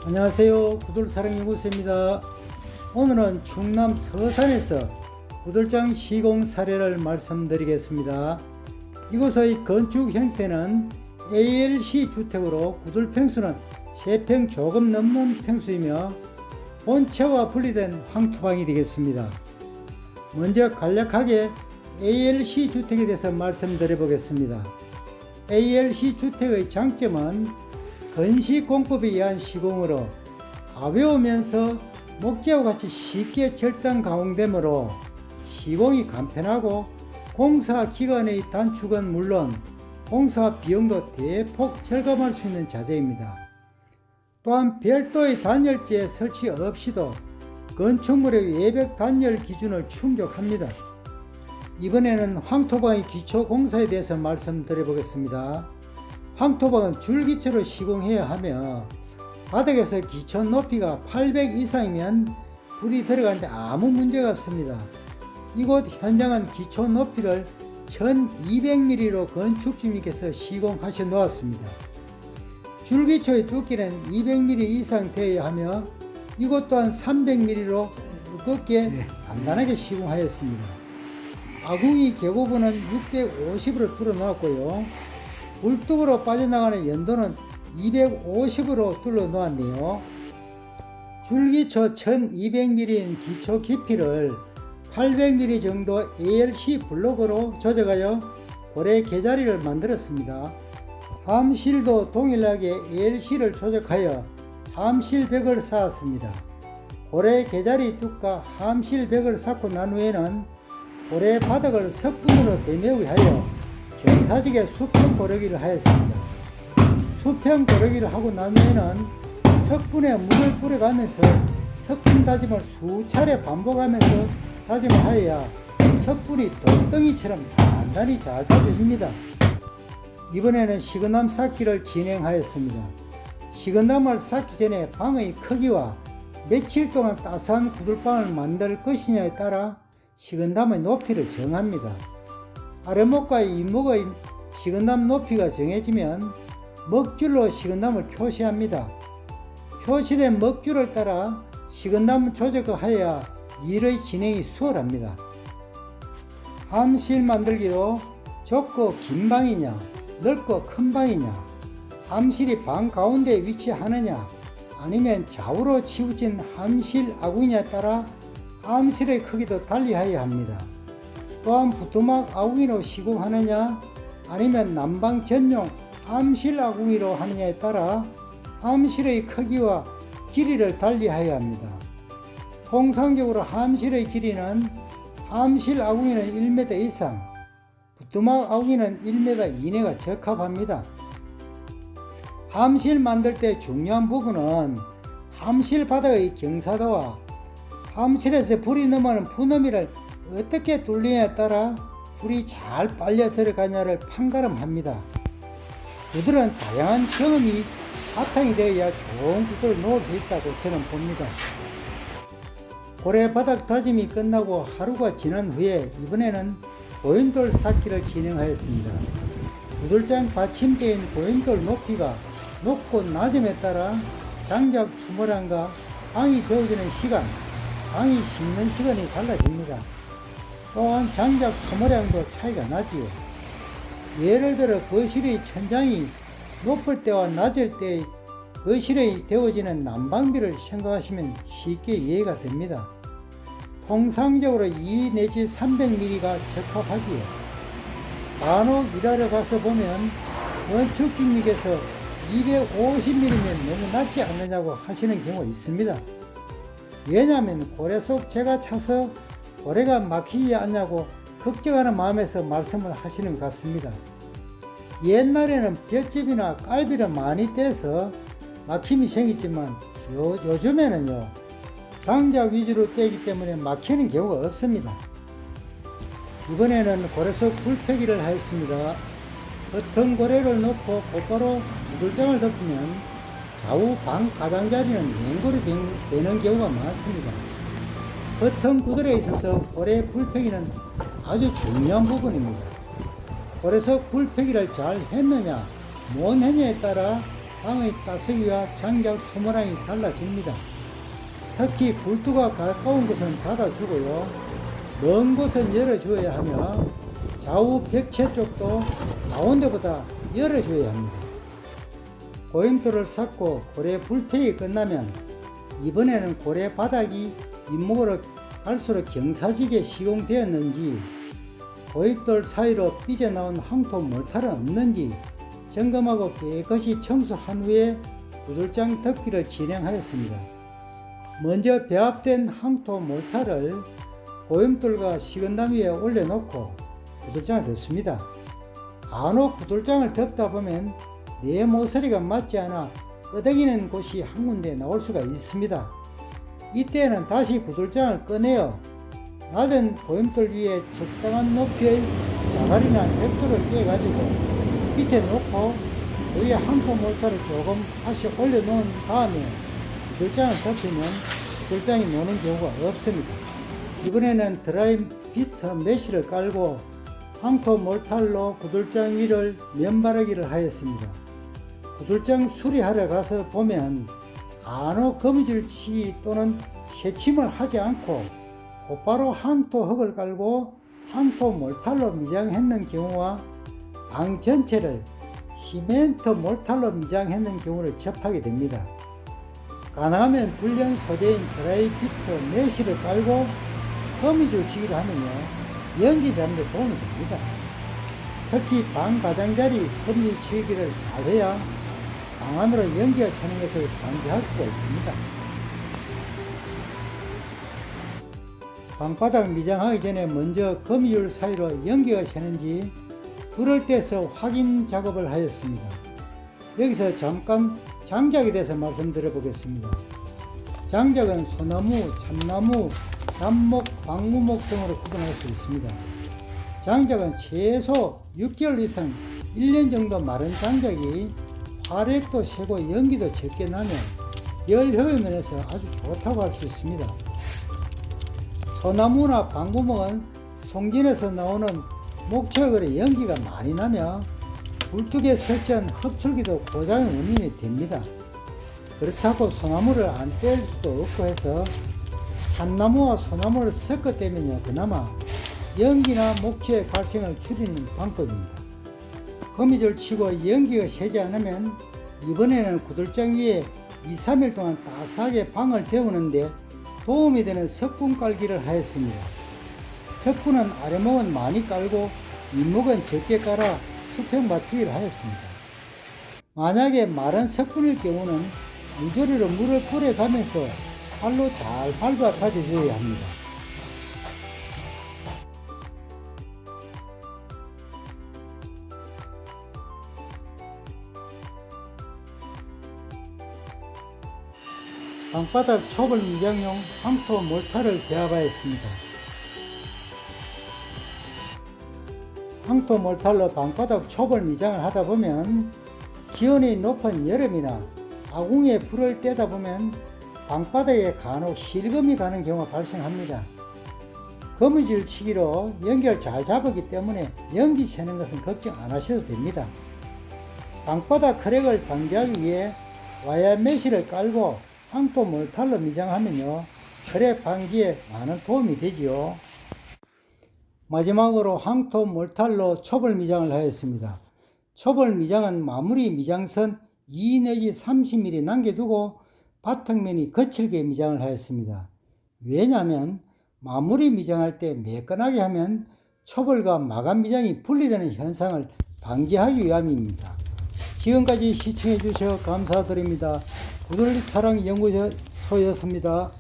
안녕하세요. 구들사랑연구소입니다. 오늘은 충남 서산에서 구들장 시공 사례를 말씀드리겠습니다. 이곳의 건축 형태는 ALC 주택으로 구들 평수는 3평 조금 넘는 평수이며 본체와 분리된 황토방이 되겠습니다. 먼저 간략하게 ALC 주택에 대해서 말씀드려 보겠습니다. ALC 주택의 장점은 건식 공법에 의한 시공으로 가벼우면서 목재와 같이 쉽게 절단 가공되므로 시공이 간편하고 공사 기간의 단축은 물론 공사 비용도 대폭 절감할 수 있는 자재입니다. 또한 별도의 단열재 설치 없이도 건축물의 외벽 단열 기준을 충족합니다. 이번에는 황토방의 기초 공사에 대해서 말씀드려 보겠습니다. 황토방은 줄기초로 시공해야 하며 바닥에서 기초 높이가 800 이상이면 불이 들어가는데 아무 문제가 없습니다. 이곳 현장은 기초 높이를 1200mm로 건축주님께서 시공하셔 놓았습니다. 줄기초의 두께는 200mm 이상 되어야 하며 이곳 또한 300mm로 두껍게 간단하게 시공하였습니다. 아궁이 계고부는 650으로 뚫어 놓았고요. 굴뚝으로 빠져나가는 연도는 250으로 뚫어 놓았네요. 줄기초 1200mm인 기초 깊이를 800mm 정도 ALC 블록으로 조정하여 고래 개자리를 만들었습니다. 함실도 동일하게 ALC를 조작하여 함실벽을 쌓았습니다. 고래 개자리 뚝과 함실벽을 쌓고 난 후에는 고래 바닥을 석분으로 대매우게 하여 경사지게 수평 고르기를 하였습니다. 수평 고르기를 하고 난 후에는 석분에 물을 뿌려가면서 석분 다짐을 수차례 반복하면서 다짐을 하여야 석분이 돌덩이처럼 단단히 잘 다져집니다. 이번에는 식은암 쌓기를 진행하였습니다. 식은암을 쌓기 전에 방의 크기와 며칠 동안 따스한 구들방을 만들 것이냐에 따라 식은암의 높이를 정합니다. 아래목과 윗목의 식은암 높이가 정해지면 먹줄로 식은암을 표시합니다. 표시된 먹줄을 따라 식은암 조작을 하여야 일의 진행이 수월합니다. 함실 만들기도 좁고 긴 방이냐 넓고 큰 방이냐, 함실이 방 가운데 위치하느냐 아니면 좌우로 치우친 함실 아궁이냐에 따라 함실의 크기도 달리하여야 합니다. 또한 부뚜막 아궁이로 시공하느냐 아니면 난방 전용 함실 아궁이로 하느냐에 따라 함실의 크기와 길이를 달리하여야 합니다. 통상적으로 함실의 길이는 함실 아궁이는 1m 이상, 부뚜막 아궁이는 1m 이내가 적합합니다. 함실 만들 때 중요한 부분은 함실 바닥의 경사도와 함실에서 불이 넘어가는 분음이를 어떻게 뚫느냐에 따라 불이 잘 빨려 들어가냐를 판가름합니다. 구들은 다양한 경험이 바탕이 되어야 좋은 구들을 놓을 수 있다고 저는 봅니다. 고래 바닥 다짐이 끝나고 하루가 지난 후에 이번에는 고인돌 쌓기를 진행하였습니다. 구들장 받침대인 고인돌 높이가 높고 낮음에 따라 장작 수모량과 방이 되어지는 시간, 방이 식는 시간이 달라집니다. 또한 장작 소모량도 차이가 나지요. 예를 들어 거실의 천장이 높을 때와 낮을 때 거실에 되어지는 난방비를 생각하시면 쉽게 이해가 됩니다. 통상적으로 2 내지 300mm가 적합하지요. 간혹 일하러 가서 보면 건축주님께서 250mm면 너무 낮지 않느냐고 하시는 경우가 있습니다. 왜냐하면 고래 속 재가 차서 고래가 막히지 않냐고 걱정하는 마음에서 말씀을 하시는 것 같습니다. 옛날에는 볏짚이나 깔비를 많이 떼서 막힘이 생기지만 요즘에는요 장작 위주로 떼기 때문에 막히는 경우가 없습니다. 이번에는 고래 속 불패기를 하였습니다. 겉은 고래를 놓고 곧바로 구들장을 덮으면 좌우 방 가장자리는 냉골이 되는 경우가 많습니다. 겉은 구들에 있어서 고래 불패기는 아주 중요한 부분입니다. 고래석 불패기를 잘 했느냐 못 했느냐에 따라 방의 따스기와 장작 소모량이 달라집니다. 특히 굴두가 가까운 곳은 닫아주고요. 먼 곳은 열어줘야 하며 좌우 벽체 쪽도 가운데보다 열어줘야 합니다. 고임돌을 쌓고 고래 불패이 끝나면 이번에는 고래 바닥이 윗목으로 갈수록 경사지게 시공되었는지 고입돌 사이로 삐져나온 황토 몰탈은 없는지 점검하고 깨끗이 청소한 후에 구들장 덮기를 진행하였습니다. 먼저 배합된 황토 몰탈을 고임돌과 식은담 위에 올려놓고 구들장을 덮습니다. 간혹 구들장을 덮다 보면 내 모서리가 맞지 않아 끄덕이는 곳이 한 군데 나올 수가 있습니다. 이때는 다시 구들장을 꺼내어 낮은 고임돌 위에 적당한 높이의 자갈이나 벽돌을 깨가지고 밑에 놓고 그 위에 황토 몰타를 조금 다시 올려놓은 다음에 구들장을 덮으면 구들장이 노는 경우가 없습니다. 이번에는 드라이 비트 메쉬를 깔고 황토 몰탈로 구들장 위를 면바르기를 하였습니다. 구들장 수리하러 가서 보면 간혹 거미줄 치기 또는 새침을 하지 않고 곧바로 황토 흙을 깔고 황토 몰탈로 미장했는 경우와 방 전체를 시멘트 몰탈로 미장했는 경우를 접하게 됩니다. 가능하면 불련 소재인 드라이 비트 메쉬를 깔고 거미줄 치기를 하면요 연기 잡는 데 도움이 됩니다. 특히 방 가장자리 거미줄 치기를 잘해야 방 안으로 연기가 새는 것을 방지할 수가 있습니다. 방바닥 미장하기 전에 먼저 거미줄 사이로 연기가 새는지 불을 떼서 확인 작업을 하였습니다. 여기서 잠깐 장작에 대해서 말씀드려 보겠습니다. 장작은 소나무, 참나무, 잡목, 방무목 등으로 구분할 수 있습니다. 장작은 최소 6개월 이상 1년 정도 마른 장작이 화력도 세고 연기도 적게 나면 열 효율 면에서 아주 좋다고 할 수 있습니다. 소나무나 방구목은 송진에서 나오는 목초열에 연기가 많이 나며 굴뚝에 설치한 흡출기도 고장의 원인이 됩니다. 그렇다고 소나무를 안 뗄 수도 없고 해서 참나무와 소나무를 섞어 떼면요 그나마 연기나 목초의 발생을 줄이는 방법입니다. 거미줄 치고 연기가 새지 않으면 이번에는 구들장 위에 2-3일 동안 따스하게 방을 데우는데 도움이 되는 석분 깔기를 하였습니다. 석분은 아래목은 많이 깔고 윗목은 적게 깔아 수평 맞추기를 하였습니다. 만약에 마른 석분일 경우는 물조리로 물을 뿌려가면서 발로 잘 밟아 다져줘야 합니다. 방바닥 초벌 미장용 황토 몰타를 배합하였습니다. 황토 몰탈로 방바닥 초벌 미장을 하다 보면 기온이 높은 여름이나 아궁이에 불을 떼다 보면 방바닥에 간혹 실금이 가는 경우가 발생합니다. 거미줄 치기로 연기를 잘 잡았기 때문에 연기 새는 것은 걱정 안 하셔도 됩니다. 방바닥 크랙을 방지하기 위해 와이어 메쉬를 깔고 황토 몰탈로 미장하면요 크랙 방지에 많은 도움이 되지요. 마지막으로 황토 몰탈로 초벌 미장을 하였습니다. 초벌 미장은 마무리 미장선 2 내지 30mm 남겨두고 바닥면이 거칠게 미장을 하였습니다. 왜냐하면 마무리 미장할 때 매끈하게 하면 초벌과 마감 미장이 분리되는 현상을 방지하기 위함입니다. 지금까지 시청해 주셔서 감사드립니다. 구들사랑연구소였습니다.